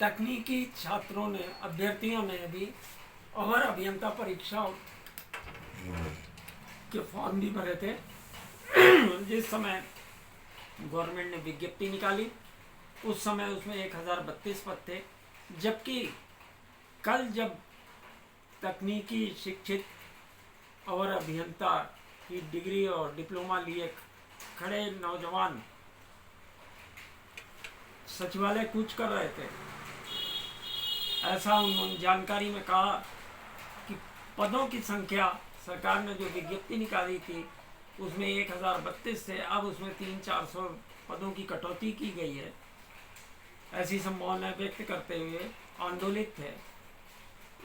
तकनीकी छात्रों ने अभ्यर्थियों ने भी अवर अभियंता परीक्षा के फॉर्म भी भरे थे। जिस समय गवर्नमेंट ने विज्ञप्ति निकाली उस समय उसमें 1032 पद थे, जबकि कल जब तकनीकी शिक्षित अवर अभियंता की डिग्री और डिप्लोमा लिए खड़े नौजवान सचिवालय कूच कर रहे थे, ऐसा उन्होंने जानकारी में कहा कि पदों की संख्या सरकार ने जो विज्ञप्ति निकाली थी उसमें 1032 से अब उसमें 300-400 पदों की कटौती की गई है। ऐसी संभावना व्यक्त करते हुए आंदोलित थे।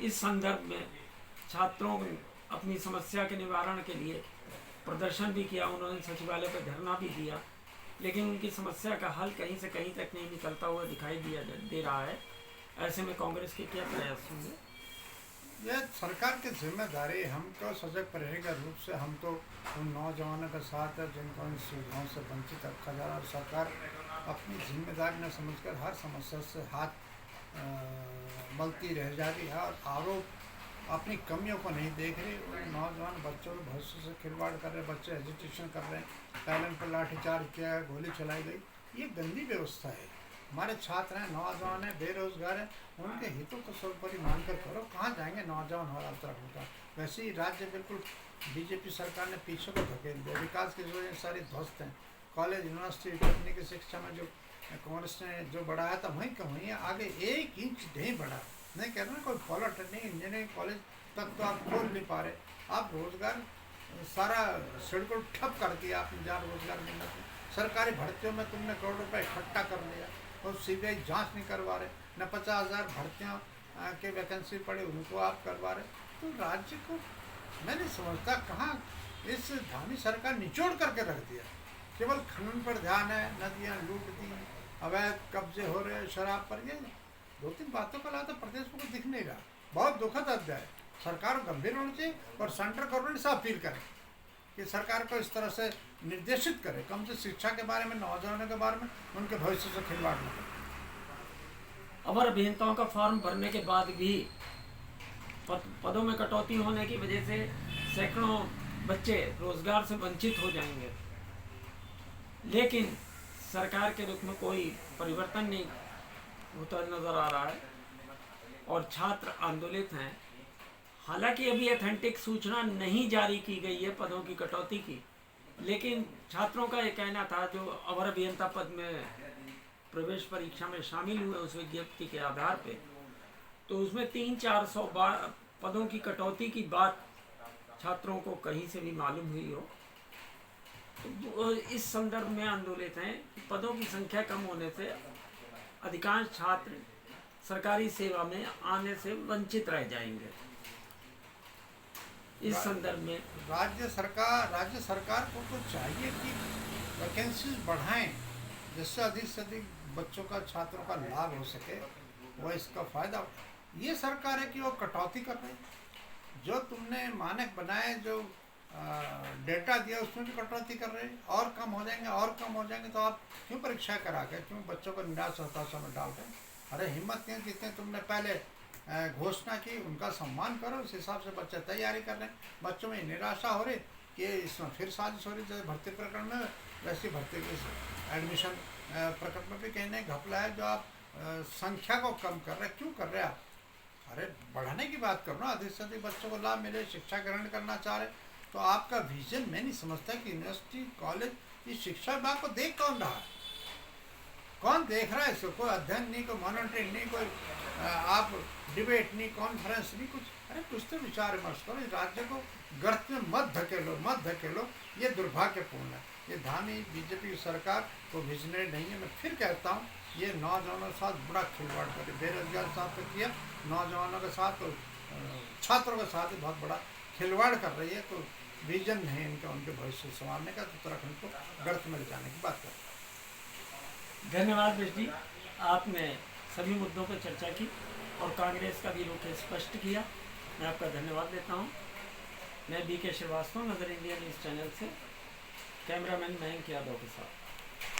इस संदर्भ में छात्रों ने अपनी समस्या के निवारण के लिए प्रदर्शन भी किया, उन्होंने सचिवालय पर धरना भी दिया, लेकिन उनकी समस्या का हल कहीं से कहीं तक नहीं निकलता हुआ दिखाई दे रहा है। ऐसे में कांग्रेस के क्या प्रयास होंगे? यह सरकार की जिम्मेदारी, हमको सजग रहने का रूप से हम तो उन नौजवानों के साथ है जिनको इन सुविधाओं से वंचित रखा जा रहा है। और सरकार अपनी जिम्मेदारी न समझकर हर समस्या से हाथ मलती रह जा रही है और आरोप अपनी कमियों को नहीं देख रही। उन नौजवान बच्चों के भविष्य से खिलवाड़ कर रहे, बच्चे एजुटेशन कर रहे हैं, टैलेंट पर लाठीचार्ज किया है, गोली चलाई गई। ये गंदी व्यवस्था है। हमारे छात्र हैं, नौजवान हैं, बेरोजगार हैं, उनके हितों को सर्वोपरि मानकर करो। कहाँ जाएंगे नौजवान हमारा उत्तराखंड का? वैसे ही राज्य बिल्कुल बीजेपी सरकार ने पीछे को धकेल दिया। विकास की जो सारी ध्वस्त हैं। कॉलेज, यूनिवर्सिटी, तकनीकी शिक्षा में जो कांग्रेस ने जो बढ़ाया था वहीं का वहीं आगे 1 इंच नहीं बढ़ा। नहीं कह रहे ना, कोई पॉलिटेक्निक इंजीनियरिंग कॉलेज तक तो आप खोल नहीं पा रहे। आप रोजगार सारा शेड्यूल ठप कर दिया आपने, जहाँ रोजगार मिलना था। सरकारी भर्तियों में तुमने करोड़ रुपये इकट्ठा कर लिया और सीबीआई जांच नहीं करवा रहे। न 50,000 भर्तियाँ के वैकेंसी पड़े उनको आप करवा रहे। तो राज्य को मैं नहीं समझता कहाँ इस धामी सरकार निचोड़ करके रख दिया। केवल खनन पर ध्यान है, नदियाँ लूट दी, अवैध कब्जे हो रहे, शराब पर, ये 2-3 बातों का लाता प्रदेश को दिख नहीं रहा। बहुत दुखद अध्याय। सरकार गंभीर होनी चाहिए और सेंट्रल गवर्नमेंट से अपील करें कि सरकार को इस तरह से निर्देशित करे, कम से शिक्षा के बारे में, नौजवानों के बारे में, उनके भविष्य से खिलवाड़ न करे। अवर अभियंताओं का फॉर्म भरने के बाद भी पदों में कटौती होने की वजह से सैकड़ों बच्चे रोजगार से वंचित हो जाएंगे, लेकिन सरकार के रुख में कोई परिवर्तन नहीं होता नजर आ रहा है और छात्र आंदोलित हैं। हालांकि अभी ऑथेंटिक सूचना नहीं जारी की गई है पदों की कटौती की, लेकिन छात्रों का ये कहना था जो अवर अभियंता पद में प्रवेश परीक्षा में शामिल हुए उस विज्ञप्ति के आधार पे, तो उसमें 300-400 पदों की कटौती की बात छात्रों को कहीं से भी मालूम हुई हो। तो इस संदर्भ में आंदोलित हैं कि पदों की संख्या कम होने से अधिकांश छात्र सरकारी सेवा में आने से वंचित रह जाएंगे। इस संदर्भ में राज्य सरकार को तो चाहिए कि वैकेंसीज बढ़ाएं, जिससे अधिक से अधिक बच्चों का, छात्रों का लाभ हो सके, वह इसका फायदा। ये सरकार है कि वो कटौती कर रही। जो तुमने मानक बनाए, जो डेटा दिया उसमें भी कटौती कर रहे, और कम हो जाएंगे और कम हो जाएंगे। तो आप क्यों परीक्षा करा के, क्यों बच्चों को निराश हताशा में डाल रहे? अरे हिम्मत नहीं, जितने तुमने पहले घोषणा की उनका सम्मान करो। उस हिसाब से बच्चे तैयारी कर रहे हैं। बच्चों में निराशा हो रही कि इसमें फिर साजिश हो रही। जैसे भर्ती प्रकरण में, वैसी भर्ती के एडमिशन प्रकरण में भी कहीं नहीं घपला है। जो आप संख्या को कम कर रहे, क्यों कर रहे आप? अरे बढ़ाने की बात करो ना, अधिक से अधिक बच्चों को लाभ मिले, शिक्षा ग्रहण करना चाह रहे। तो आपका विजन मैं नहीं समझता कि यूनिवर्सिटी, कॉलेज, इस शिक्षा विभाग को देख कौन रहा है? कौन देख रहा है इसको? कोई अध्ययन नहीं, कोई मॉनिटरिंग नहीं, कोई आप डिबेट नहीं, कॉन्फ्रेंस नहीं, कुछ। अरे कुछ तो विचार विमर्श करो। इस राज्य को गर्त में मत धकेलो। ये दुर्भाग्यपूर्ण है। ये धामी बीजेपी सरकार को विजनरी नहीं है। मैं फिर कहता हूँ, ये नौजवानों के साथ बड़ा खिलवाड़ करे। बेरोजगार साथ तो किया, नौजवानों के साथ तो छात्रों के साथ ही बहुत बड़ा खिलवाड़ कर रही है। तो विजन नहीं इनका, उनके भविष्य संवारने का, तो उत्तराखंड को गर्त में ले जाने की बात कर। धन्यवाद बेश जी, आपने सभी मुद्दों पर चर्चा की और कांग्रेस का भी रुख स्पष्ट किया। मैं आपका धन्यवाद देता हूँ। मैं BK श्रीवास्तव, नजर इंडिया न्यूज़ चैनल से, कैमरामैन मयंक यादव के साथ।